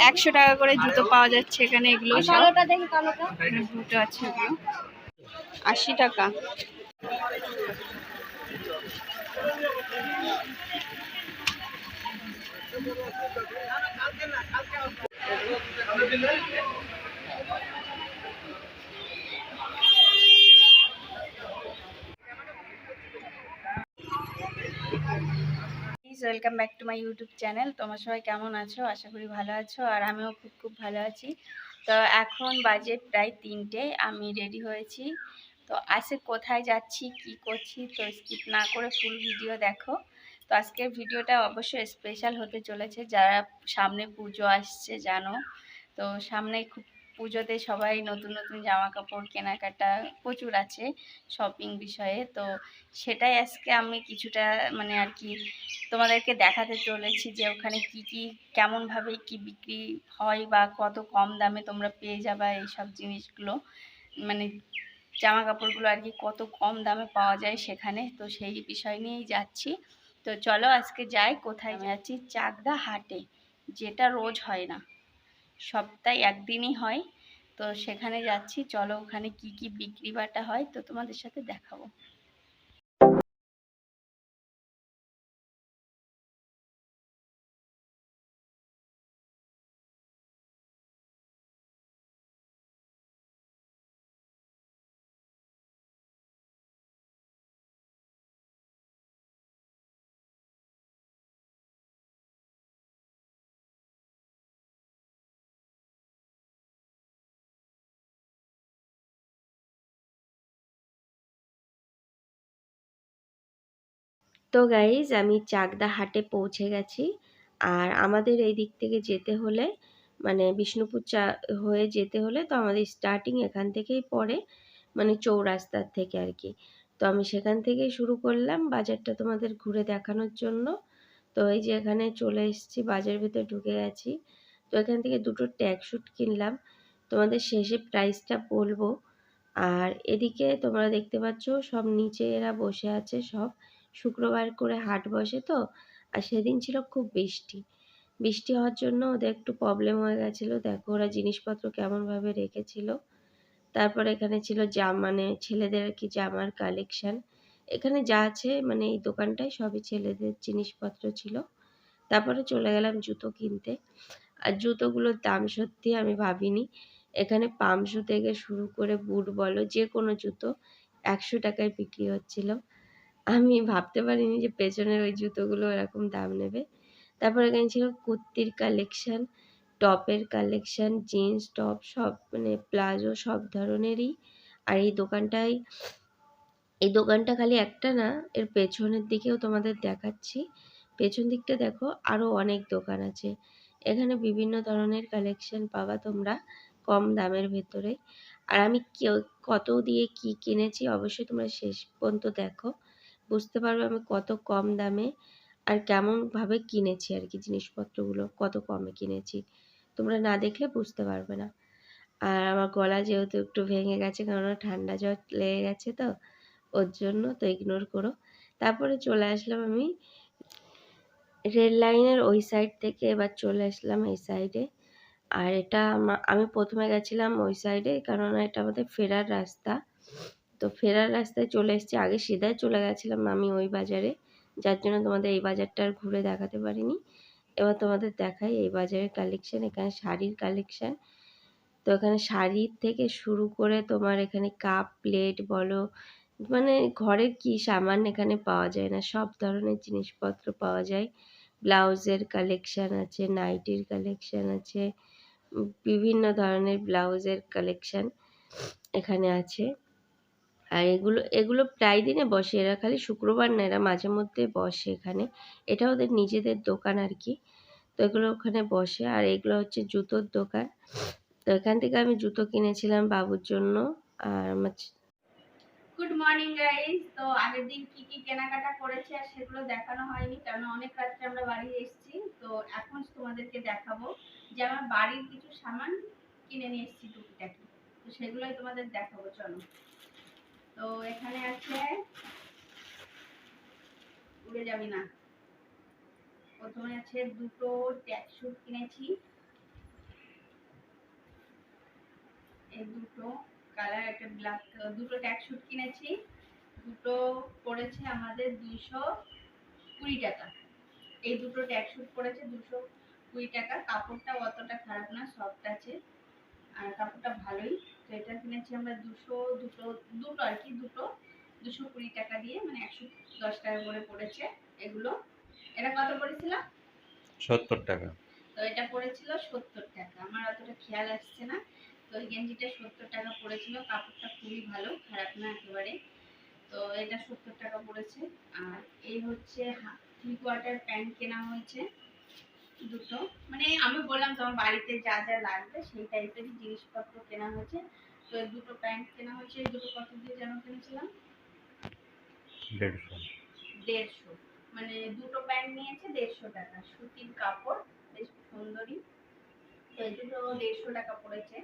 100 টাকা করে জুতো পাওয়া যাচ্ছে এখানে। এগুলো কালোটা দেখি, কালোটা জুতো আছে, এগুলো 80 টাকা। Welcome back to my YouTube channel. তোমরা সবাই কেমন আছো? আশা করি ভালো আছো, আর আমিও খুব ভালো আছি। তো এখন বাজে প্রায় 3টে, আমি রেডি হয়েছি। তো আজকে কোথায় যাচ্ছি, কি করছি, তো স্কিপ না করে ফুল ভিডিও দেখো। তো আজকের ভিডিওটা অবশ্যই স্পেশাল হতে চলেছে। যারা সামনে পুজো আসছে জানো, তো সামনে খুব পুজোতে সবাই নতুন নতুন জামা কাপড় কেনাকাটা প্রচুর আছে শপিং বিষয়ে। তো সেটাই আজকে আমি কিছুটা মানে আর কি তোমাদেরকে দেখাতে চলেছি যে ওখানে কি কেমনভাবে কি বিক্রি হয় বা কত কম দামে তোমরা পেয়ে যাবে এইসব জিনিসগুলো, মানে জামা কাপড়গুলো আর কি কত কম দামে পাওয়া যায় সেখানে। তো সেই বিষয় নিয়েই যাচ্ছি। তো চলো আজকে যাই। কোথায় যাচ্ছি? চাকদা হাটে, যেটা রোজ হয় না, সপ্তাহে একদিনই হয়। তো সেখানে যাচ্ছি। চলো ওখানে কি বিক্রি বাটা হয় তো তোমাদের সাথে দেখাবো। তো গাইজ আমি চাকদা হাটে পৌঁছে গেছি। আর আমাদের এই দিক থেকে যেতে হলে মানে বিষ্ণুপুর হয়ে যেতে হলে তো আমাদের স্টার্টিং এখান থেকেই পড়ে, মানে চৌরাস্তার থেকে আর কি। তো আমি সেখান থেকেই শুরু করলাম বাজারটা তোমাদের ঘুরে দেখানোর জন্য। তো এই যে এখানে চলে এসেছি, বাজারের ভিতরে ঢুকে গেছি। তো এখান থেকে দুটো ট্যাগস্যুট কিনলাম, তোমাদের শেষে প্রাইসটা বলবো। আর এদিকে তোমরা দেখতে পাচ্ছ সব নিচে এরা বসে আছে সব। শুক্রবার করে হাট বসে তো, আর সেদিন ছিল খুব বৃষ্টি হওয়ার জন্য ওদের একটু প্রবলেম হয়ে গেছিলো। দেখো ওরা জিনিসপত্র কেমনভাবে রেখেছিল। তারপরে এখানে ছিল মানে ছেলেদের আর কি জামার কালেকশন। এখানে যা আছে মানে এই দোকানটায় সবই ছেলেদের জিনিসপত্র ছিল। তারপরে চলে গেলাম জুতো কিনতে। আর জুতোগুলোর দাম সত্যি আমি ভাবিনি। এখানে পাম্প শু থেকে শুরু করে বুট বলো যে কোনো জুতো 100 টাকায় বিক্রি হচ্ছিল। আমি ভাবতে পারিনি যে পেছনের ওই জুতোগুলো এরকম দাম নেবে। তারপর এখানে ছিল কুর্তির কালেকশন, টপের কালেকশন, জিন্স টপ সব মানে প্লাজো সব ধরনেরই। আর এই দোকানটা খালি একটা না, এর পেছনের দিকেও তোমাদের দেখাচ্ছি। পেছন দিকটা দেখো আরও অনেক দোকান আছে। এখানে বিভিন্ন ধরনের কালেকশন পাবা তোমরা কম দামের ভেতরে। আর আমি কত দিয়ে কি কিনেছি অবশ্যই তোমরা শেষ পর্যন্ত দেখো, বুঝতে পারবে আমি কত কম দামে আর কেমনভাবে কিনেছি আর কি। জিনিসপত্রগুলো কত কমে কিনেছি তোমরা না দেখলে বুঝতে পারবে না। আর আমার গলা যেহেতু একটু ভেঙে গেছে, কারণ ঠান্ডা জ্বর লেগে গেছে তো ওর জন্য, তো ইগনোর করো। তারপরে চলে আসলাম আমি রেল লাইনের ওই সাইড থেকে, এবার চলে আসলাম এই সাইডে। আর এটা আমি প্রথমে গেছিলাম ওই সাইডে, কারণ এটা আমাদের ফেরার রাস্তা। তো ফেরার রাস্তায় চলে এসেছি, আগে সিধায় চলে গেছিলাম আমি ওই বাজারে, যার জন্য তোমাদের এই বাজারটা আর ঘুরে দেখাতে পারিনি। এবার তোমাদের দেখাই এই বাজারের কালেকশন। এখানে শাড়ির কালেকশন। তো এখানে শাড়ির থেকে শুরু করে তোমার এখানে কাপ প্লেট বলো, মানে ঘরের কি সামান এখানে পাওয়া যায় না, সব ধরনের জিনিসপত্র পাওয়া যায়। ব্লাউজের কালেকশন আছে, নাইটির কালেকশন আছে, বিভিন্ন ধরনের ব্লাউজের কালেকশন এখানে আছে। আর এগুলো প্রায় দিনে বসে, এরা খালি শুক্রবার না, এরা মাঝে মধ্যে বসে এখানে। এটা ওদের নিজেদের দোকান আর কি। তো এগুলো ওখানে বসে। আর এগুলো হচ্ছে জুতোর দোকান। তো এখান থেকে আমি জুতো কিনেছিলাম বাবুর জন্য। আর আমার গুড মর্নিং গাইস। তো আগের দিন কি কেনাকাটা করেছে আর সেগুলো দেখানো হয়নি, কারণ অনেক রাত্রে আমরা বাড়ি এসেছি। তো এখন তোমাদেরকে দেখাবো যে আমার বাড়ির কিছু সামান কিনে নিয়ে এসেছি টুকিটাকি, তো সেগুলোই তোমাদের দেখাবো। চলো। তো এখানে আছে, উড়ে যাবি না, প্রথমে আছে দুটো ট্যাক্সুট কিনেছি, এই দুটো কালার, একটা ব্ল্যাক, দুটো ট্যাগ শুট কিনেছি, দুটো পড়েছে আমাদের 220 টাকা। এই দুটো ট্যাগ শুট পড়েছে 220 টাকা। কাপড়টা অতটা খারাপ না, সফট আছে আর কাপড়টা ভালোই। তো এটা কিনেছি আমরা দুটো দুটো আর কি, দুটো 220 টাকা দিয়ে, মানে 110 টাকা করে পড়েছে এগুলো। এটা কত পড়েছিল? 70 টাকা। তো এটা পড়েছিল 70 টাকা, আমার অতটা খেয়াল আসছে না। তো এই গেঞ্জিটা 70 টাকা পড়েছিল, কাপড়টা খুবই ভালো, খারাপ না একেবারে। তো এটা 70 টাকা পড়েছে। আর এই হচ্ছে 3/4 প্যান্ট কেনা হয়েছে দুটো, মানে আমি বললাম তোমার বাড়িতে যা যা লাগবে সেই টাইপেরই জিনিসপত্র কেনা হয়েছে। তো এই দুটো প্যান্ট কেনা হয়েছে, এই দুটো কত দিয়ে যেন কিনেছিলাম? 150। 150, মানে দুটো প্যান্ট নিয়েছে 150 টাকা, সুতির কাপড়, বেশ সুন্দরী। তো এই দুটো 150 টাকা পড়েছে।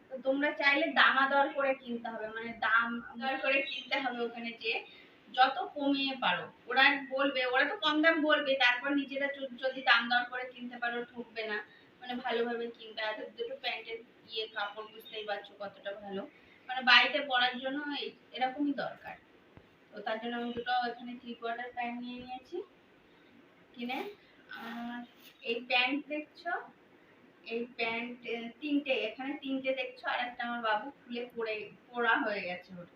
তো তোমরা চাইলে দামাদর করে কিনতে হবে, মানে দাম দর করে কিনতে হবে ওখানে, যে যত কমিয়ে পারো। ওরা বলবে, ওরা তো কম দাম বলবে, তারপর নিজেরা যদি দাম দর করে কিনতে পারো ঠকবে না, মানে ভালোভাবে কিনবে। আর দুটো প্যান্টের কাপড় বুঝতেই পারছো কতটা ভালো, মানে বাড়িতে পরার জন্য এরকমই দরকার। তো তার জন্য আমি দুটো এখানে 3/4 প্যান্ট নিয়ে নিয়েছি কিনে। আর এই প্যান্ট দেখছো, এই প্যান্ট তিনটে, এখানে তিনটে দেখছো, আর একটা আমার বাবু খুলে পড়া হয়ে গেছে ওর।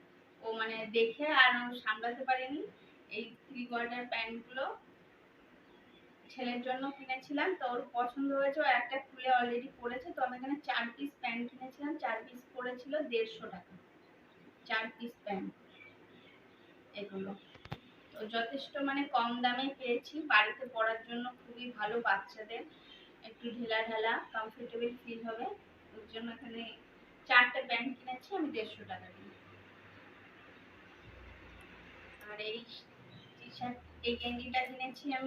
ও মানে দেখে আর ও সামলাতে পারেনি। এই 3/4 প্যান্ট গুলো ছেলের জন্য কিনেছিলাম, তো ওর পছন্দ হয়েছে, ও একটা খুলে অলরেডি পড়েছে। তো আমি এখানে 4 পিস প্যান্ট কিনেছিলাম, 4 পিস পড়েছিল 150 টাকা, 4 পিস প্যান্ট এগুলো। তো যথেষ্ট মানে কম দামে পেয়েছি, বাড়িতে পরার জন্য খুবই ভালো, বাচ্চাদের একটু ঢিলা ঢালা কমফোর্টেবল ফিল হবে। ওর জন্য এখানে 4টে প্যান্ট কিনেছি আমি 150 টাকা দিয়ে। আর এই টি শার্ট, এই গেঞ্জিটা কিনেছিলাম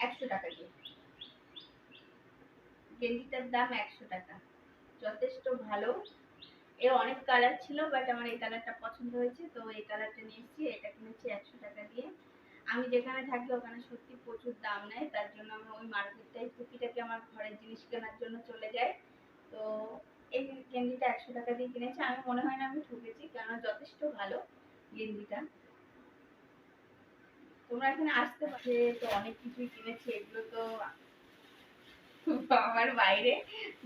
100 টাকা দিয়ে। গেঞ্জিটার দাম 100 টাকা, যথেষ্ট ভালো। এর অনেক কালার ছিল, বাট আমার এই কালারটা পছন্দ হয়েছে, তো এই কালারটা নিয়েছি। এটা কিনেছি 100 টাকা দিয়ে। আমি যেখানে থাকি ওখানে সত্যি প্রচুর দাম নেয়, তার জন্য আমি ওই মার্কেটটাই টুকিটাকি আমার ঘরের জিনিস কেনার জন্য চলে যাই। তো এই গেঞ্জিটা 100 টাকা দিয়ে কিনেছি, আমি মনে হয় না আমি ঠকেছি, কেননা যথেষ্ট ভালো গেঞ্জিটা। তোমরা এখানে আসতে পারবে। তো অনেক কিছুই কিনেছি, এগুলো তো আমার বাইরে,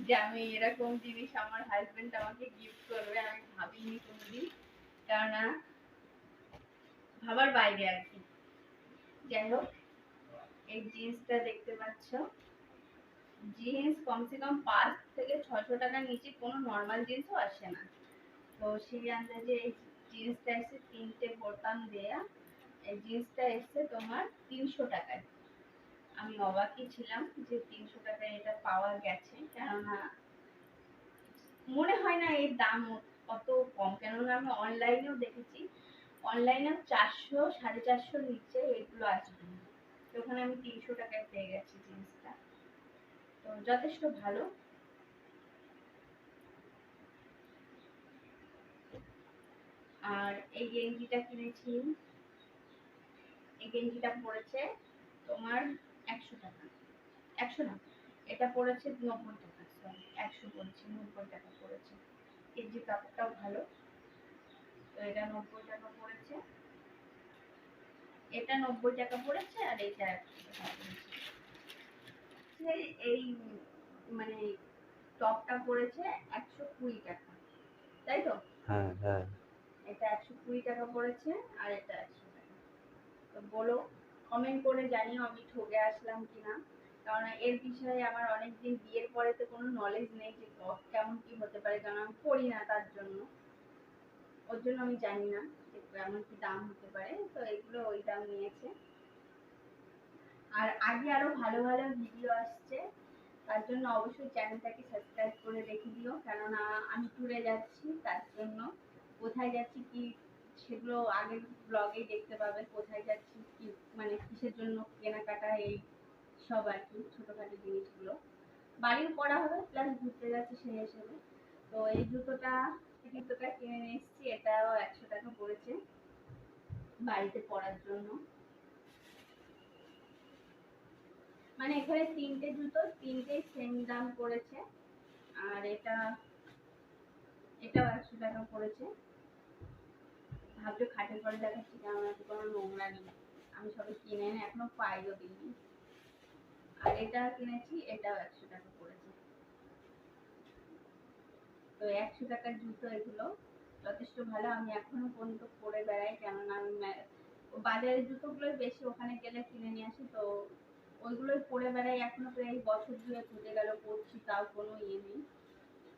যে আমি এরকম জিনিস আমার হাজবেন্ড আমাকে গিফট করবে আমি ভাবিনি কোনোদিন, কেননা ভাবার বাইরে আর কি। যাই হোক, এই জিন্সটা দেখতে পাচ্ছ, জিন্স কমসে কম 500 থেকে 600 টাকার নিচে কোনো নর্মাল জিন্সও আসে না। তো সেই আন্দাজে এই জিন্সটা এসে 3টে বোতাম দেয়া, এই জিন্সটা এসছে তোমার 300 টাকায়। আমি অবাকই ছিলাম যে 300 টাকায় এটা পাওয়া গেছে, কেননা মনে হয় না এর দাম অত কম, কেননা আমি অনলাইনেও দেখেছি, অনলাইনেও 400 450 নিচে এগুলো আসবে না। তো ওখানে আমি 300 টাকায় পেয়ে গেছি জিন্সটা, তো যথেষ্ট ভালো। আর এই গেঞ্জিটা কিনেছি, এই গেঞ্জিটা পড়েছে তোমার 100 টাকা, 100 না, এটা পড়েছে 90 টাকা, সরি 100 বলছি, 90 টাকা পড়েছে। গেঞ্জির কাপড়টাও ভালো। তো এটা 90 টাকা পড়েছে, এটা 90 টাকা পড়েছে, আর এইটা 100 টাকা পড়েছে। এই মানে টপটা পড়েছে 120 টাকা, তাই তো? হ্যাঁ হ্যাঁ। এটা 120 টাকা পড়েছে, আর এটা 100 টাকা। তো বলো, কমেন্ট করে জানিও আমি ঠকে আসলাম কিনা, কারণ এর বিষয়ে আমার অনেকদিন বিয়ের পরে তো কোনো নলেজ নেই যে কেমন কি হতে পারে, কারণ আমি পড়ি না, তার জন্য ওর জন্য আমি জানি না যে কেমন কি দাম হতে পারে। তো এগুলো ওই দাম নিয়েছে। আর আগে আরো ভালো ভালো ভিডিও আসছে, তার জন্য অবশ্যই চ্যানেলটাকে সাবস্ক্রাইব করে রেখে দিও, কেননা আমি ট্যুরে যাচ্ছি, তার জন্য কোথায় যাচ্ছি কি সেগুলো আগের ব্লগেই দেখতে পাবে, কোথায় যাচ্ছি কি, মানে কিসের জন্য কেনাকাটা, এই সব আর কি ছোটখাটো জিনিসগুলো বাড়িও করা হবে, প্লাস ঘুরতে যাচ্ছি সেই হিসেবে। তো এই জুতোটা কিনে নিয়ে এসেছি, এটাও 100 টাকা পড়েছে বাড়িতে পরার জন্য। মানে এখানে তিনটে জুতো তিনটেই সেম দাম পড়েছে। আর এটাও 100 টাকা পড়েছে। ভাবছো খাটের পরে দেখাচ্ছি, কারণ এত কোনো নোংরা নেই, আমি সবে কিনে এনে এখনো পাইও দিইনি। আর এটা কিনেছি, এটাও 100 টাকা পড়েছে। তো 100 টাকার জুতো এগুলো যথেষ্ট ভালো, আমি এখনো পর্যন্ত পরে বেড়াই। কেননা আমি বাজারের জুতোগুলোই বেশি ওখানে গেলে কিনে নিয়ে আসি, তো ওইগুলোই পরে বেড়াই এখনো। প্রায় বছর 2 হতে গেল পরছি, তাও কোনো ইয়ে নেই,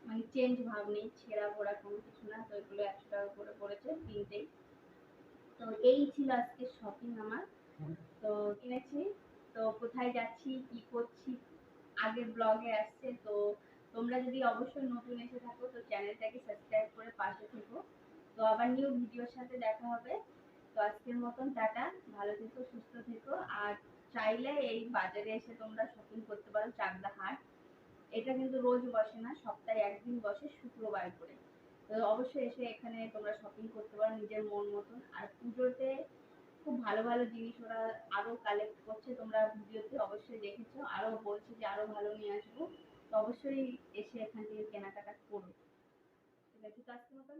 মানে চেঞ্জ ভাব নেই, ছেঁড়া ফোড়া কোনো কিছু না। তো এগুলো 100 টাকা করে পড়েছে তিনটেই। তো এই ছিল আজকে শপিং আমার। তো কিনেছি। তো কোথায় যাচ্ছি কি করছি আগের ব্লগে আসছে। তো তোমরা যদি অবশ্যই নতুন এসে থাকো তো চ্যানেলটাকে সাবস্ক্রাইব করে পাশে থেকো। তো আবার নিউ ভিডিওর সাথে দেখা হবে। তো আজকের মতন টাটা, ভালো থেকো, সুস্থ থেকো। আর চাইলে এই বাজারে এসে তোমরা শপিং করতে পারো, চাকদা হাট। এটা কিন্তু রোজ বসে না, সপ্তাহে একদিন বসে, শুক্রবার করে। তো অবশ্যই এসে এখানে তোমরা শপিং করতে পারো নিজের মন মতন। আর পুজোতে খুব ভালো ভালো জিনিস ওরা আরো কালেক্ট করছে, তোমরা ভিডিওতে অবশ্যই দেখেছো। আরো বলছে যে আরো ভালো নিয়ে আসবো। তো অবশ্যই এসে এখান থেকে কেনাকাটা করো। ঠিক আছে, তো আজকের মতন